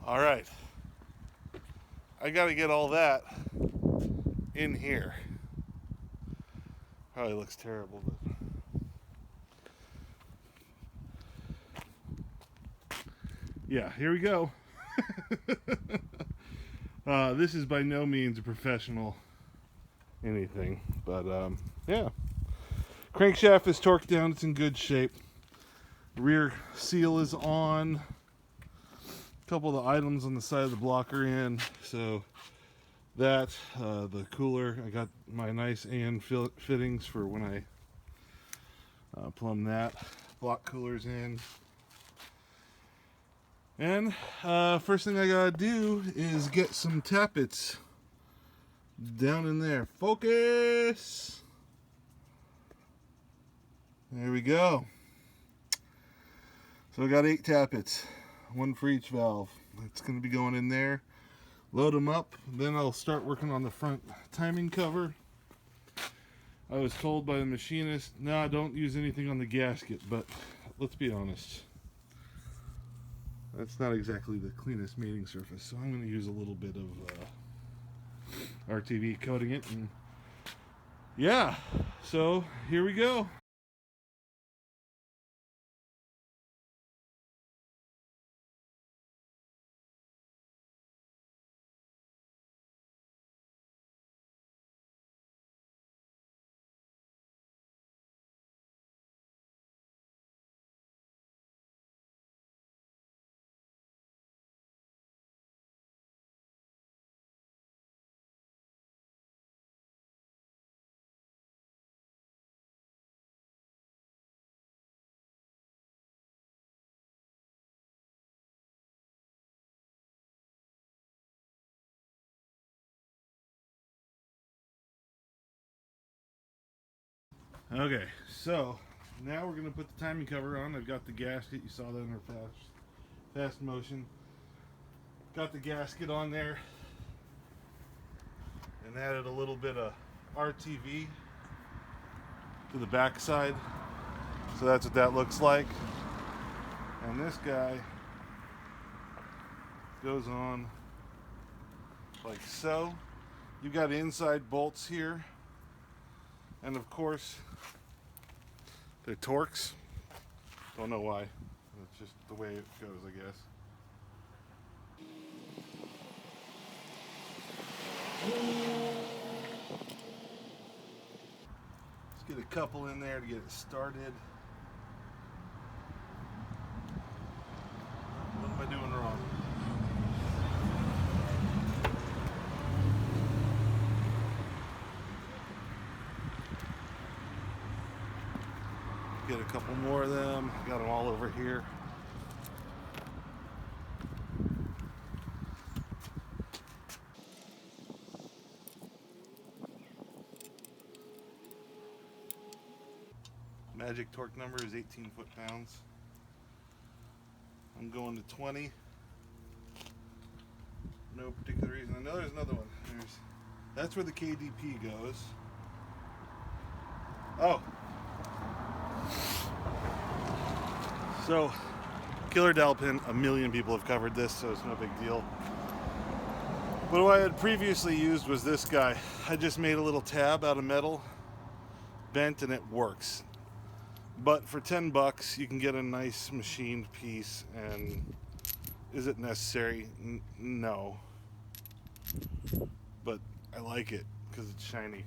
All right. I got to get all that in here. Probably looks terrible, but yeah, here we go. This is by no means a professional anything, but yeah. Crankshaft is torqued down, it's in good shape. Rear seal is on. A couple of the items on the side of the block are in, so that, the cooler, I got my nice AN fittings for when I plumb that. Block cooler's in. And first thing I gotta do is get some tappets down in there. Focus! There we go. So I got 8 tappets, one for each valve. It's gonna be going in there. Load them up, then I'll start working on the front timing cover. I was told by the machinist, nah, don't use anything on the gasket, but let's be honest. That's not exactly the cleanest mating surface, so I'm going to use a little bit of RTV coating it, and yeah, so here we go. Okay, so now we're going to put the timing cover on. I've got the gasket, you saw that in our fast motion. Got the gasket on there and added a little bit of RTV to the back side. So that's what that looks like. And this guy goes on like so. You got inside bolts here. And of course, they're Torx. Don't know why. It's just the way it goes, I guess. Let's get a couple in there to get it started. What am I doing wrong? Get a couple more of them. Got them all over here. Magic torque number is 18 foot-pounds. I'm going to 20. No particular reason. I know there's another one. That's where the KDP goes. Oh. So, killer dowel pin, a million people have covered this, so it's no big deal. But what I had previously used was this guy. I just made a little tab out of metal, bent, and it works. But for 10 bucks, you can get a nice machined piece, and is it necessary? No. But I like it, because it's shiny.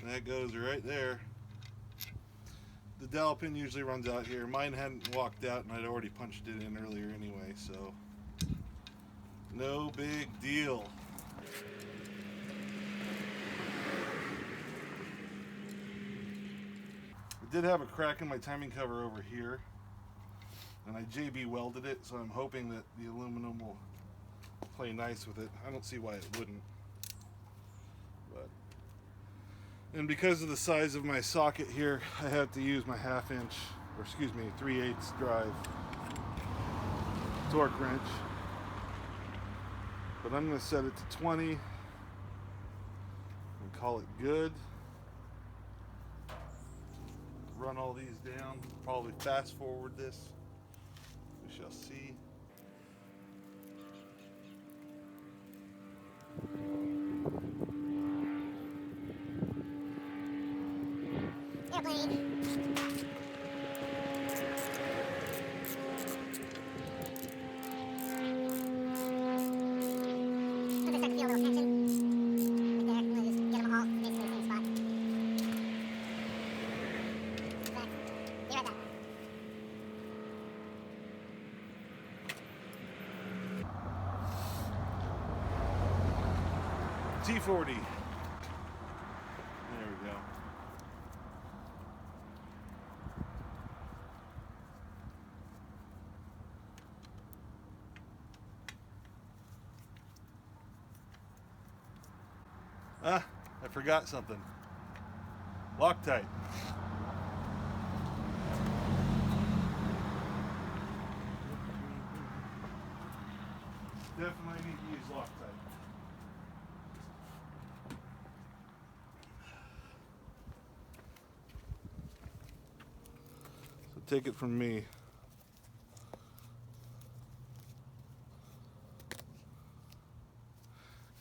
That goes right there. The dowel pin usually runs out here. Mine hadn't walked out and I'd already punched it in earlier anyway, so no big deal. I did have a crack in my timing cover over here, and I JB welded it, so I'm hoping that the aluminum will play nice with it. I don't see why it wouldn't. And because of the size of my socket here, I had to use my 1/2 inch, or excuse me, 3/8 drive torque wrench. But I'm going to set it to 20 and call it good. run all these down, probably fast forward this. We shall see. Airplane. Once I start to feel a little tension, right there, I'm going to just get them all basically in the same spot. Back. Be right back. T40. There we go. Ah, I forgot something. Loctite. Definitely need to use Loctite. So take it from me.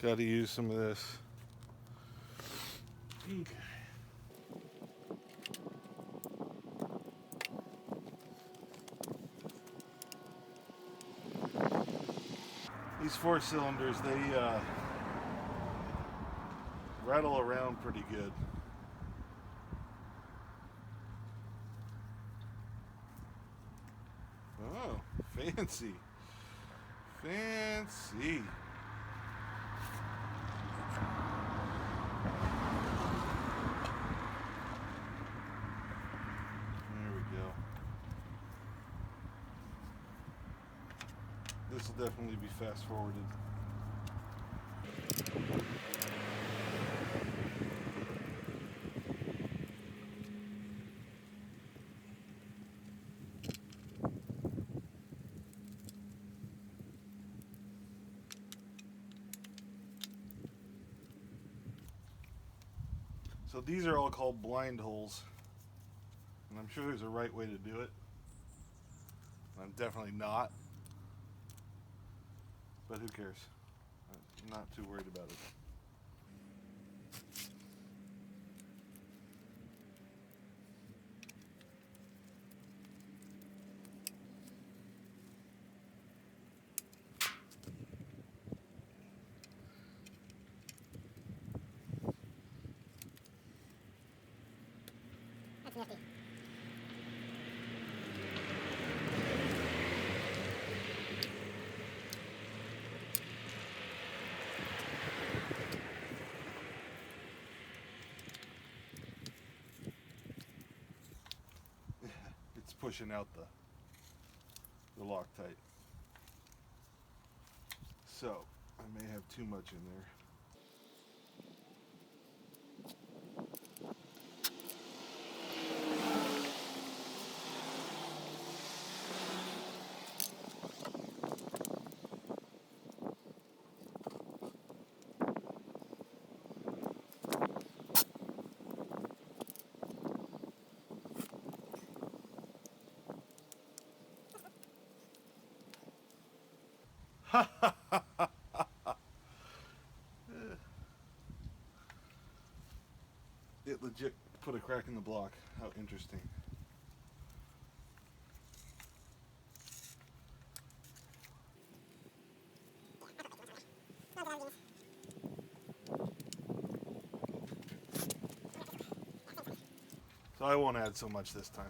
Got to use some of this. Okay. These 4 cylinders, they rattle around pretty good. Oh, fancy. Fancy. There we go. This will definitely be fast forwarded. So these are all called blind holes, and I'm sure there's a right way to do it. I'm definitely not, but who cares? I'm not too worried about it. That's nifty. It's pushing out the Loctite. So I may have too much in there. It legit put a crack in the block. How interesting. So I won't add so much this time.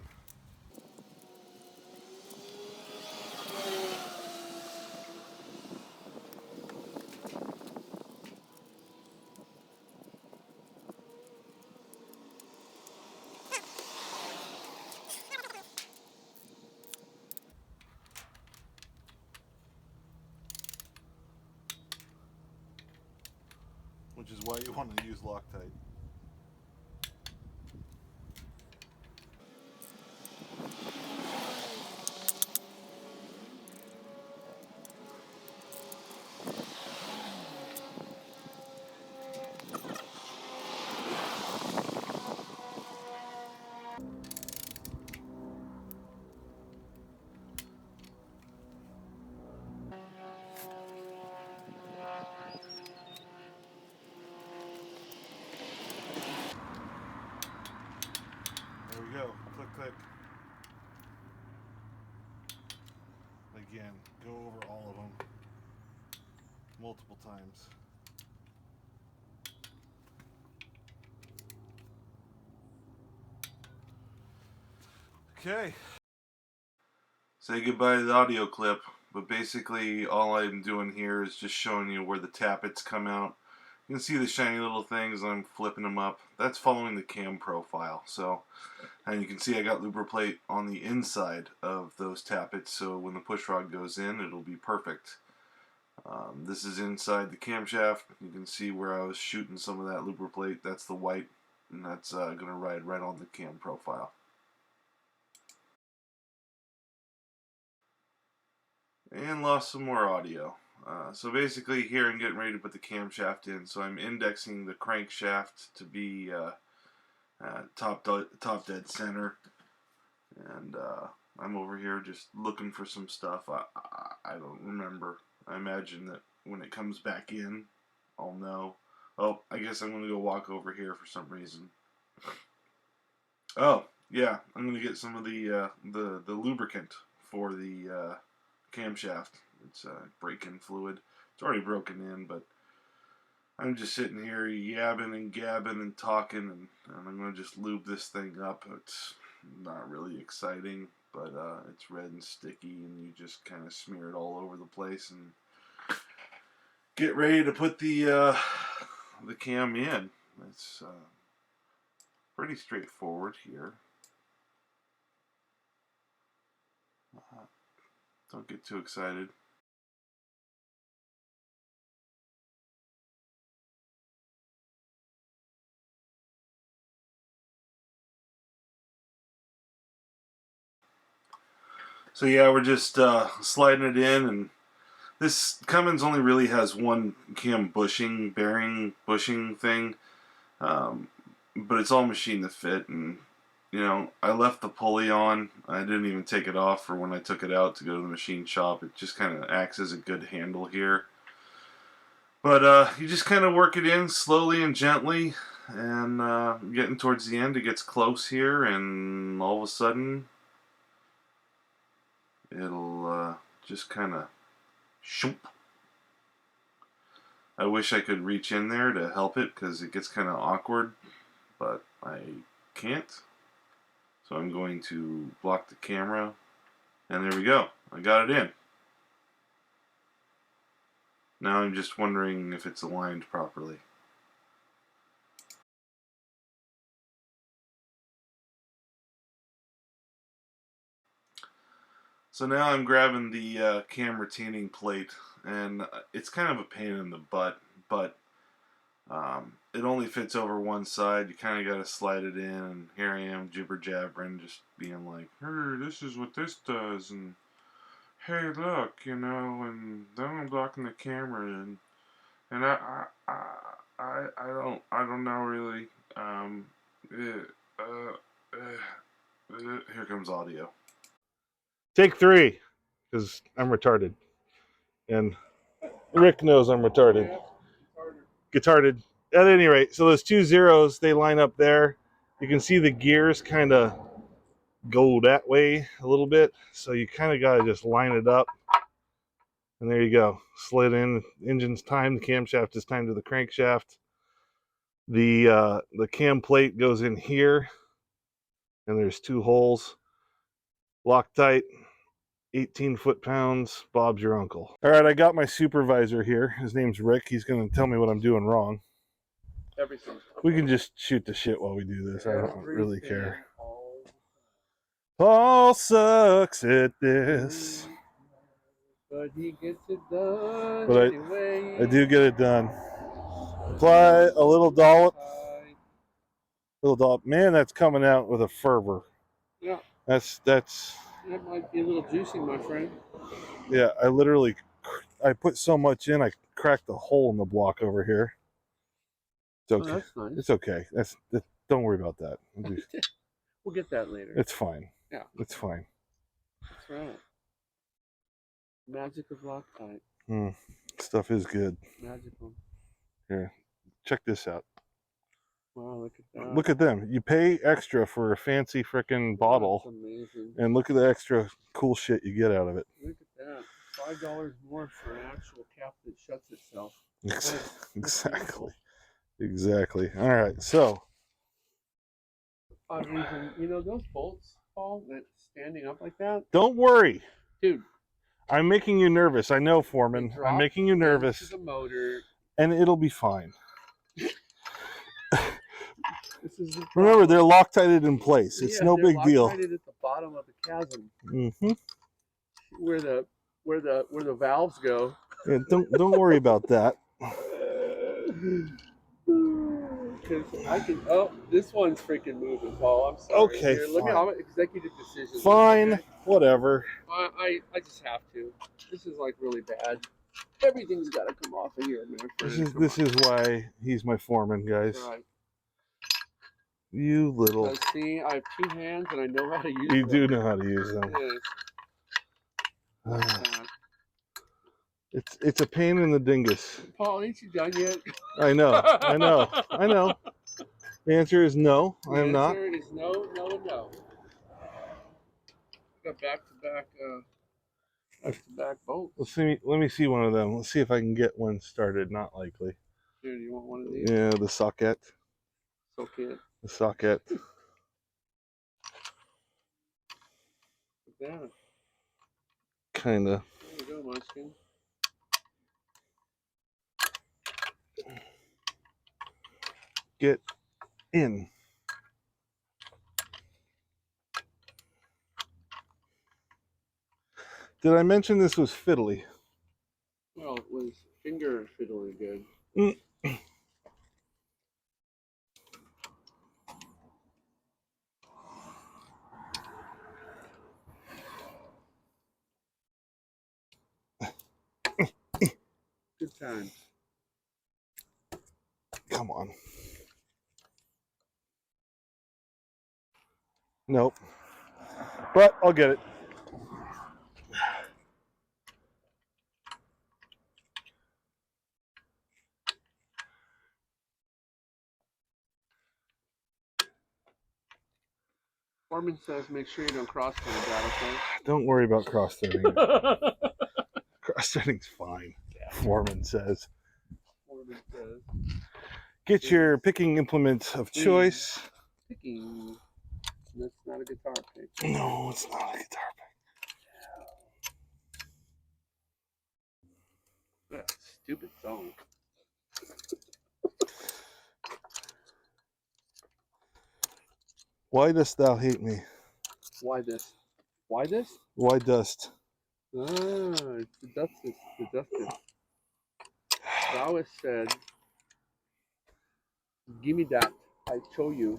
Which is why you want to use Loctite. again. Go over all of them multiple times. Okay. Say goodbye to the audio clip, but basically all I'm doing here is just showing you where the tappets come out. You can see the shiny little things. I'm flipping them up. That's following the cam profile. So, and you can see I got lubriplate on the inside of those tappets, so when the push rod goes in, it'll be perfect. This is inside the camshaft. You can see where I was shooting some of that lubriplate. That's the white, and that's going to ride right on the cam profile. And lost some more audio. So basically here I'm getting ready to put the camshaft in. So I'm indexing the crankshaft to be top dead center. And I'm over here just looking for some stuff. I don't remember. I imagine that when it comes back in, I'll know. Oh, I guess I'm going to go walk over here for some reason. Oh, yeah. I'm going to get some of the lubricant for the camshaft. It's break-in fluid. It's already broken in, but I'm just sitting here yabbing and gabbing and talking, and I'm going to just lube this thing up. It's not really exciting, but it's red and sticky, and you just kind of smear it all over the place and get ready to put the cam in. It's pretty straightforward here. Don't get too excited. So yeah, we're just sliding it in, and this Cummins only really has one cam bearing bushing thing, but it's all machine to fit, and you know, I left the pulley on. I didn't even take it off for when I took it out to go to the machine shop. It just kind of acts as a good handle here. But you just kind of work it in slowly and gently, and getting towards the end, it gets close here, and all of a sudden, it'll just kind of shoop. I wish I could reach in there to help it because it gets kind of awkward, but I can't. So I'm going to block the camera, and there we go. I got it in. Now I'm just wondering if it's aligned properly. So now I'm grabbing the cam retaining plate, and it's kind of a pain in the butt, but it only fits over one side. You kind of got to slide it in, and here I am jibber jabbering, just being like, "Hey, this is what this does," and "Hey, look, you know," and then I'm blocking the camera, and I don't know really. Here comes audio. Take 3, because I'm retarded, and Rick knows I'm retarded. Guitarded. At any rate, so those 2 zeros, they line up there. You can see the gears kind of go that way a little bit, so you kind of got to just line it up. And there you go. Slid in. Engine's timed. The camshaft is timed to the crankshaft. The cam plate goes in here, and there's 2 holes. Loctite. 18 foot-pounds. Bob's your uncle. All right, I got my supervisor here. His name's Rick. He's going to tell me what I'm doing wrong. Everything. We can just shoot the shit while we do this. I don't really care. Paul sucks at this. But he gets it done But anyway. I do get it done. Apply a little dollop. Man, that's coming out with a fervor. Yeah. That's That might be a little juicy, my friend. yeah, I put so much in, I cracked a hole in the block over here. It's okay. Oh, that's nice. It's okay. Don't worry about that. We'll get that later. It's fine. Yeah. It's fine. That's right. Magic of Loctite. Stuff is good. Magical. Here, check this out. Wow, look at that. Look at them. You pay extra for a fancy frickin' bottle. That's amazing. And look at the extra cool shit you get out of it. Look at that. $5 more for an actual cap that shuts itself. Exactly. Exactly. All right. So, Odd reason, those bolts, Paul, that standing up like that, don't worry. dude. I'm making you nervous. I know, They Foreman. drop I'm making you nervous. into the motor. And it'll be fine. This is the Remember, problem. they're Loctited in place. It's no big deal. They're Loctited at the bottom of the chasm, Mm-hmm. where the valves go. Yeah, don't worry about that. Because I can. Oh, this one's freaking moving, Paul. I'm sorry. Okay, Here, let me. fine. I'm executive decision. Fine. Okay? Whatever. I just have to. This is like really bad. Everything's got to come off of here, man. This is why he's my foreman, guys. Right. You little. See, I have 2 hands and I know how to use You them. do know how to use them. Yes. It's a pain in the dingus. Paul, ain't you done yet? I know. The answer is no. I am not. The answer is no, no, and no. Got back-to-back bolts. Let me see one of them. Let's see if I can get one started. Not likely. Here, do you want one of these? Yeah, the socket. Socket. The socket. Like that. Kinda. There you go, Munchkin. Get in. Did I mention this was fiddly? Well, it was finger fiddly good. Good times. Come on. Nope. But I'll get it. Foreman says make sure you don't cross-thread that, okay? Don't worry about cross-threading. Cross-threading's fine, Foreman says. Foreman says. Get your picking implement of choice. Picking. That's not a guitar pick. No, it's not a guitar pick. That stupid song. Why dost thou hate me? Why this? Why this? Why dost? It's the justice. Thou hast said, give me that. I show you.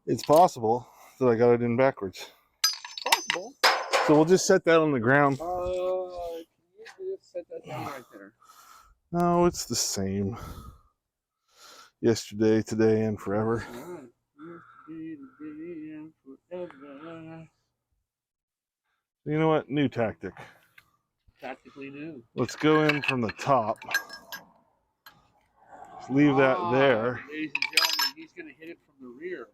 It's possible that I got it in backwards. Possible. So we'll just set that on the ground. Can you just set that down right there? No, it's the same. Yesterday, today, and forever. Right. Yesterday, today, and forever. You know what? New tactic. Tactically new. Let's go in from the top. Just leave that there. Ladies and gentlemen, he's going to hit it from the rear.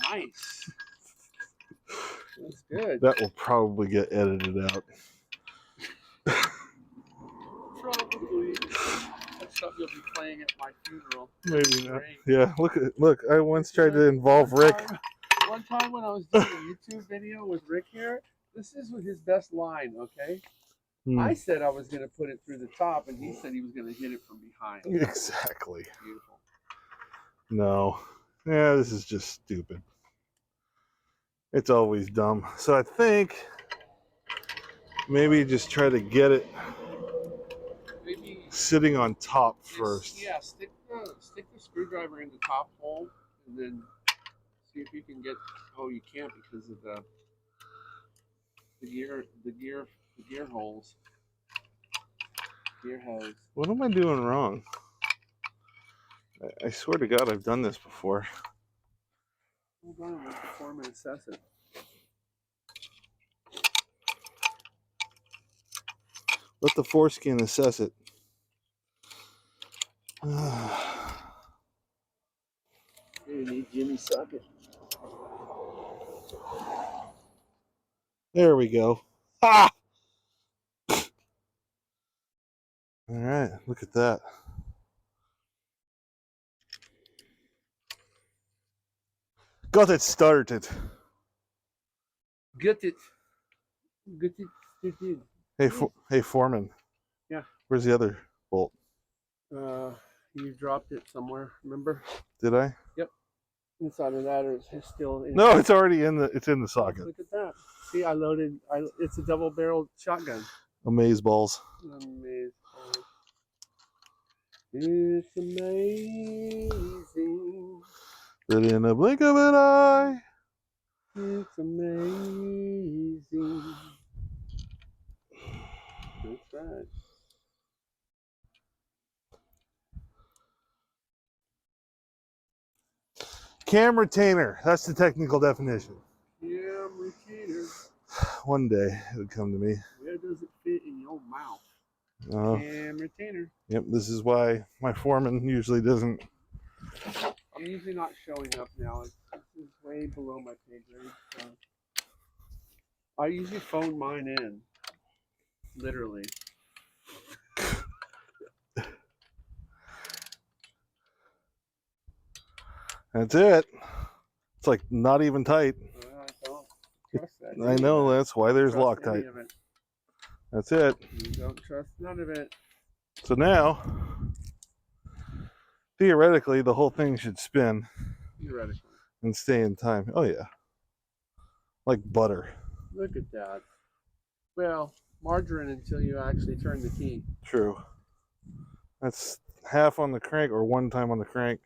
Nice. That's good. That will probably get edited out. Probably. That's something you'll be playing at my funeral. Maybe not. Great. Yeah, look, I once tried to involve Rick. One time when I was doing a YouTube video with Rick here, this is his best line, okay? I said I was going to put it through the top, and he said he was going to hit it from behind. Exactly. Beautiful. No. Yeah, this is just stupid. It's always dumb. So I think maybe just try to get it Maybe sitting on top first. Yeah, stick the screwdriver in the top hole, and then see if you can get. Oh, you can't because of the gear holes. Gear hose. What am I doing wrong? I swear to God, I've done this before. Hold on, let the foreman assess it. Let the foreskin assess it. You need Jimmy Socket. There we go. Ah! All right, look at that. Got it started. Get it. Get it. Hey, Foreman. Yeah. Where's the other bolt? You dropped it somewhere. Remember? Did I? Yep. Inside of that, or it's still in. No, it's already in the. It's in the socket. Look at that. See, I loaded. It's a double-barreled shotgun. Amaze balls. Amazing. It's amazing. That in a blink of an eye. It's amazing. That's right. Cam retainer. That's the technical definition. Yeah, retainer. One day it would come to me. Where does it fit in your mouth? Cam retainer. Yep, this is why my foreman usually doesn't. I'm usually not showing up now. This is way below my pay grade. So I usually phone mine in. Literally. That's it. It's like not even tight. I don't trust that. I know, that's why there's Loctite. That's it. You don't trust none of it. So now, theoretically, the whole thing should spin. Theoretically. And stay in time. Oh, yeah. Like butter. Look at that. Well, margarine until you actually turn the key. True. That's half on the crank or one time on the crank.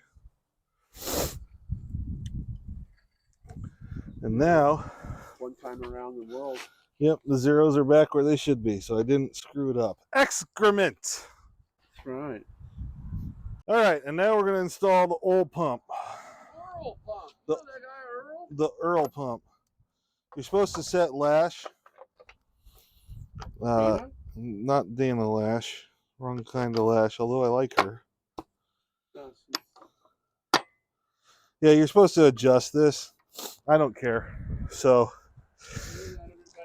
And now, one time around the world. Yep, the zeros are back where they should be, so I didn't screw it up. Excrement! That's right. All right, and now we're going to install the oil pump. Earl pump. You know that guy Earl? The Earl pump. You're supposed to set Lash. Dana? Not Dana Lash. Wrong kind of Lash, although I like her. No, Yeah, you're supposed to adjust this. I don't care. So...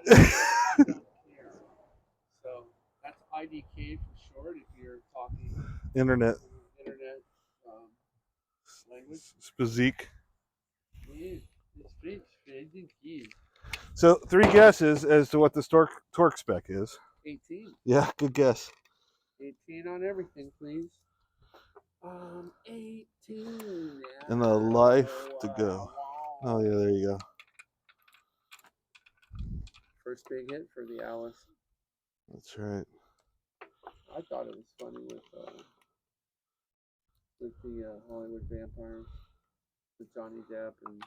So that's IDK for short if you're talking Internet language. Spazik. Yeah, it's French. So 3 guesses as to what the torque spec is. 18. Yeah, good guess. 18 on everything, please. 18. And a life to go. Oh yeah, there you go. First big hit for the Alice. That's right. I thought it was funny with the Hollywood vampires, with Johnny Depp and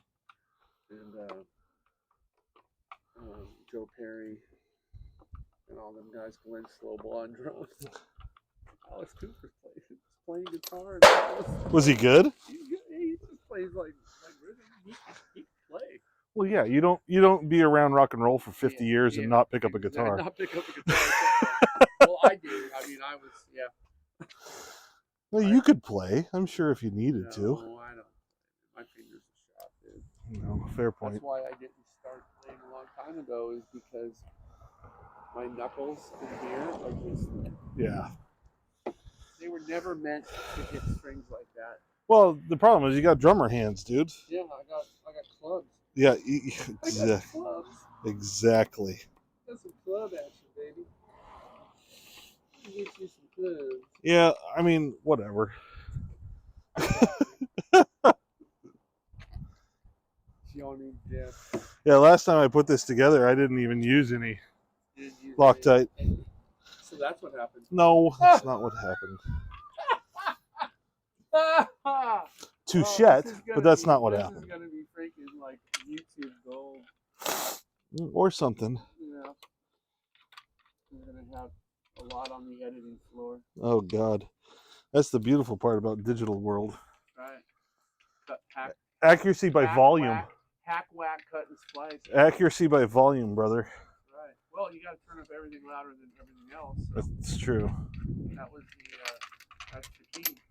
Joe Perry and all them guys playing slow blonde drums. Alice Cooper's playing guitar. And Was he good? He just plays like rhythm. He can play. Well, yeah, you don't be around rock and roll for 50 years and not pick up a guitar. Not pick up a guitar. Well, I did. I mean, I was, yeah. Well, you could play, I'm sure, if you needed to. No, I don't. My fingers are shot, dude. No, fair point. That's why I didn't start playing a long time ago, is because my knuckles in here are just... Yeah. They were never meant to hit strings like that. Well, the problem is you got drummer hands, dude. Yeah, I got clubs. Yeah, Exactly. Exactly. That's some club action, baby. Get you some clubs. Yeah, I mean, whatever. Johnny Depp. Yeah, last time I put this together, I didn't even use any Loctite. So that's what happened. No, that's not what happened. Touchette, but that's not what happened. This is going to be freaking like YouTube gold. Or something. Yeah. We're going to have a lot on the editing floor. Oh, God. That's the beautiful part about digital world. Right. Accuracy by volume. Hack, whack, cut, and splice. Accuracy by volume, brother. Right. Well, you got to turn up everything louder than everything else. So That's true. That's the key.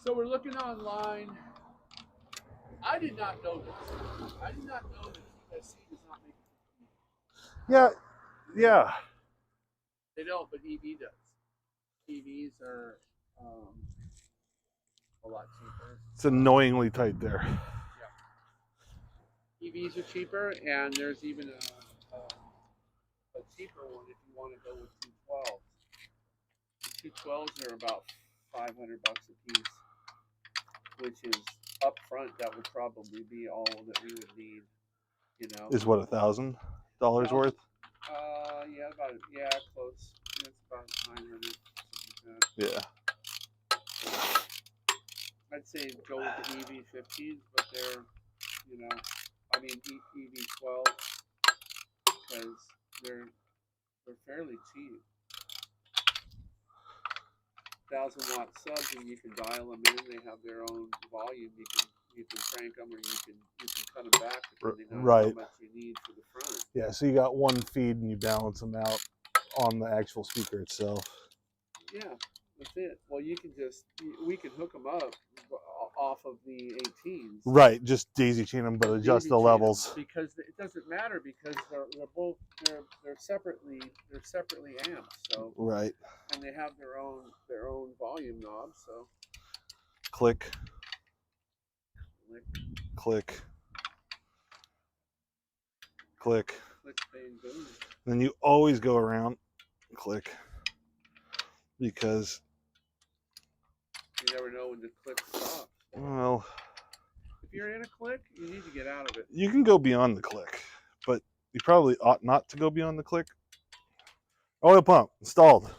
So we're looking online I did not know this. I did not know that TSC does not make it. Yeah, yeah. They don't, but EV does. EVs are a lot cheaper. It's annoyingly tight there. EVs are cheaper, and there's even a cheaper one if you want to go with 212s. 212s are about $500 a piece, which is up front. That would probably be all that we would need. You know, Is what, $1,000 worth? Yeah, close. Yeah, it's about 900. Something like that. Yeah. I'd say go with the EV15s, but they're, I mean EV12 because they're fairly cheap. 1,000-watt subs, and you can dial them in. They have their own volume. You can crank them, or you can cut them back depending on how much you need for the front. Yeah, so you got one feed and you balance them out on the actual speaker itself. Yeah, that's it. Well, we can hook them up off of the 18s. Right, just daisy chain them, but adjust the levels. Because it doesn't matter because they're separately amped. So right. And they have their own volume knobs. So click. Click. Click. Click, bang, boom. And then you always go around, click, because you never know when the click stops. Well, if you're in a click, you need to get out of it. You can go beyond the click, but you probably ought not to go beyond the click. Oil pump installed.